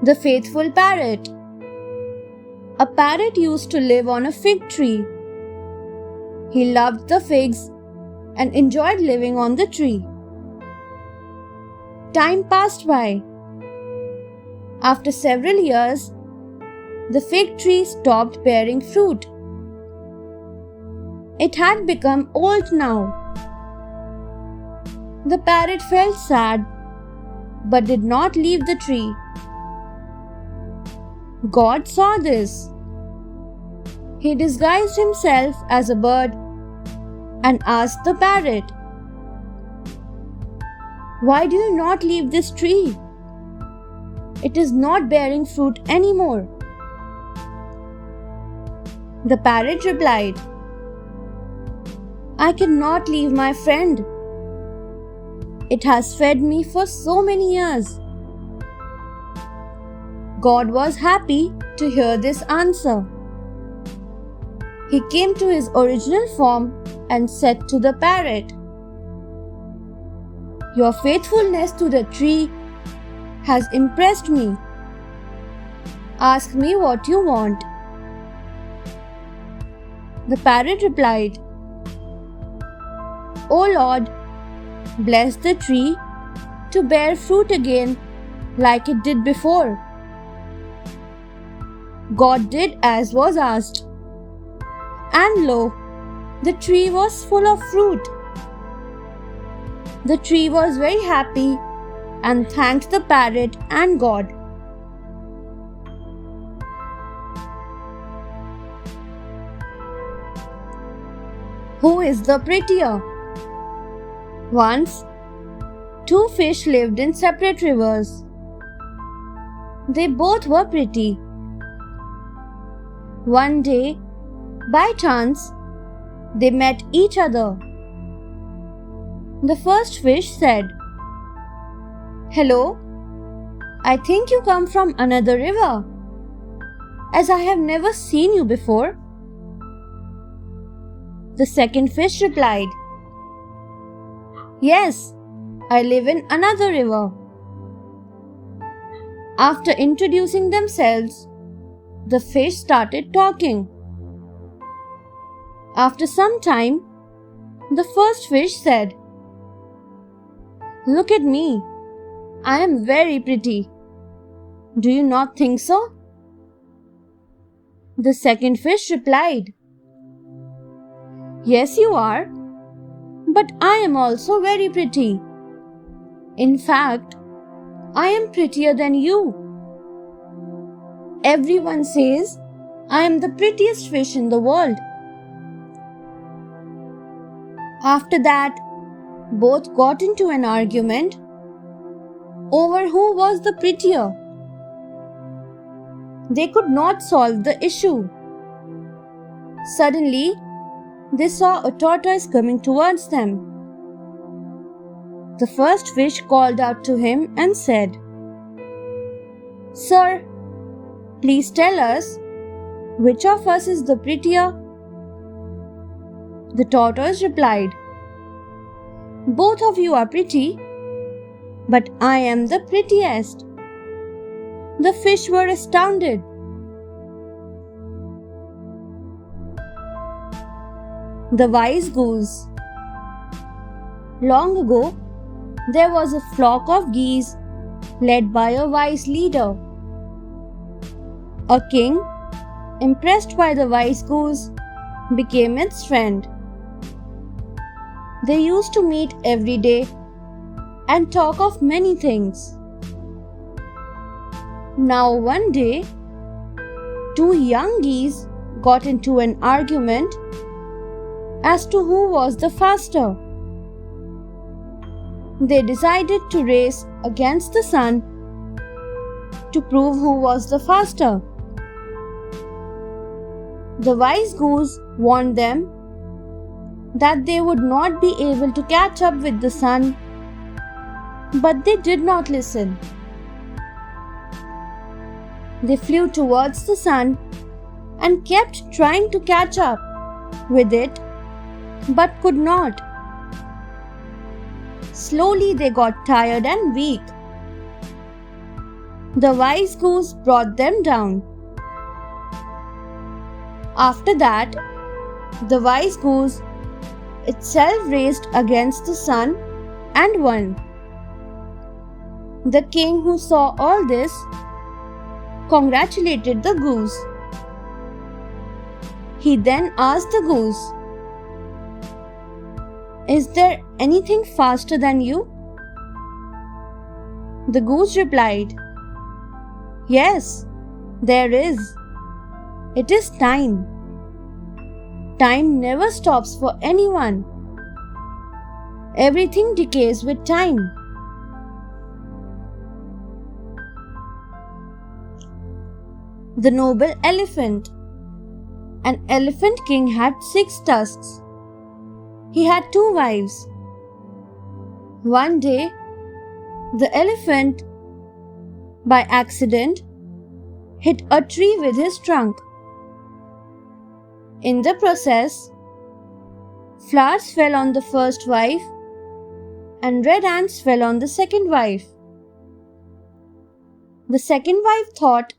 The faithful parrot. A parrot used to live on a fig tree. He loved the figs and enjoyed living on the tree. Time passed by. After several years, the fig tree stopped bearing fruit. It had become old now. The parrot felt sad but did not leave the tree. God saw this. He disguised himself as a bird and asked the parrot, "Why do you not leave this tree? It is not bearing fruit anymore." The parrot replied, "I cannot leave my friend. It has fed me for so many years." God was happy to hear this answer. He came to his original form and said to the parrot, "Your faithfulness to the tree has impressed me. Ask me what you want." The parrot replied, "O Lord, bless the tree to bear fruit again like it did before." God did as was asked, and lo, the tree was full of fruit. The tree was very happy and thanked the parrot and God. Who is the prettier? Once, two fish lived in separate rivers. They both were pretty. One day, by chance, they met each other. The first fish said, "Hello, I think you come from another river, as I have never seen you before." The second fish replied, "Yes, I live in another river." After introducing themselves, the fish started talking. After some time, the first fish said, "Look at me. I am very pretty. Do you not think so?" The second fish replied, "Yes, you are, but I am also very pretty. In fact, I am prettier than you. Everyone says I am the prettiest fish in the world." After that, both got into an argument over who was the prettier. They could not solve the issue. Suddenly, they saw a tortoise coming towards them. The first fish called out to him and said, "Sir, please tell us, which of us is the prettier?" The tortoise replied, "Both of you are pretty, but I am the prettiest." The fish were astounded. The wise goose. Long ago, there was a flock of geese led by a wise leader. A king, impressed by the wise goose, became its friend. They used to meet every day and talk of many things. Now one day, two young geese got into an argument as to who was the faster. They decided to race against the sun to prove who was the faster. The wise goose warned them that they would not be able to catch up with the sun, but they did not listen. They flew towards the sun and kept trying to catch up with it, but could not. Slowly they got tired and weak. The wise goose brought them down. After that, the wise goose itself raced against the sun and won. The king, who saw all this, congratulated the goose. He then asked the goose, "Is there anything faster than you?" The goose replied, "Yes, there is. It is time. Time never stops for anyone. Everything decays with time." The noble elephant. An elephant king had 6 tusks. He had 2 wives. One day, the elephant, by accident, hit a tree with his trunk. In the process, flowers fell on the first wife and red ants fell on the second wife. The second wife thought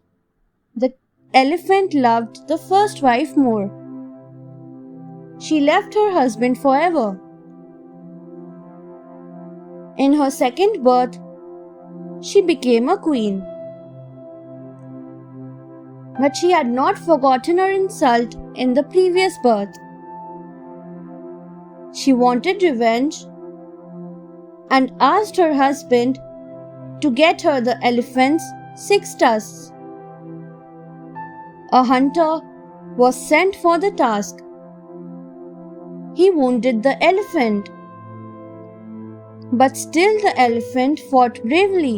the elephant loved the first wife more. She left her husband forever. In her second birth, she became a queen. But she had not forgotten her insult in the previous birth. She wanted revenge and asked her husband to get her the elephant's 6 tusks. A hunter was sent for the task. He wounded the elephant, but still the elephant fought bravely.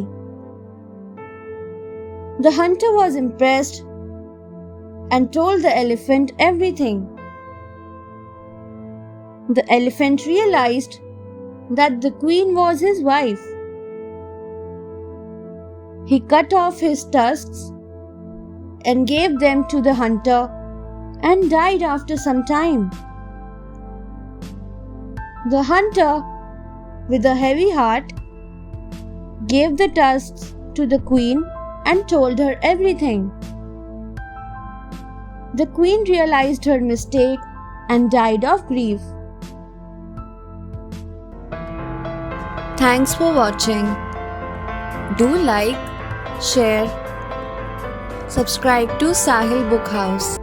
The hunter was impressed and told the elephant everything. The elephant realized that the queen was his wife. He cut off his tusks and gave them to the hunter and died after some time. The hunter, with a heavy heart, gave the tusks to the queen and told her everything. The queen realized her mistake and died of grief. Thanks for watching. Do like, share, subscribe to Sahil Book House.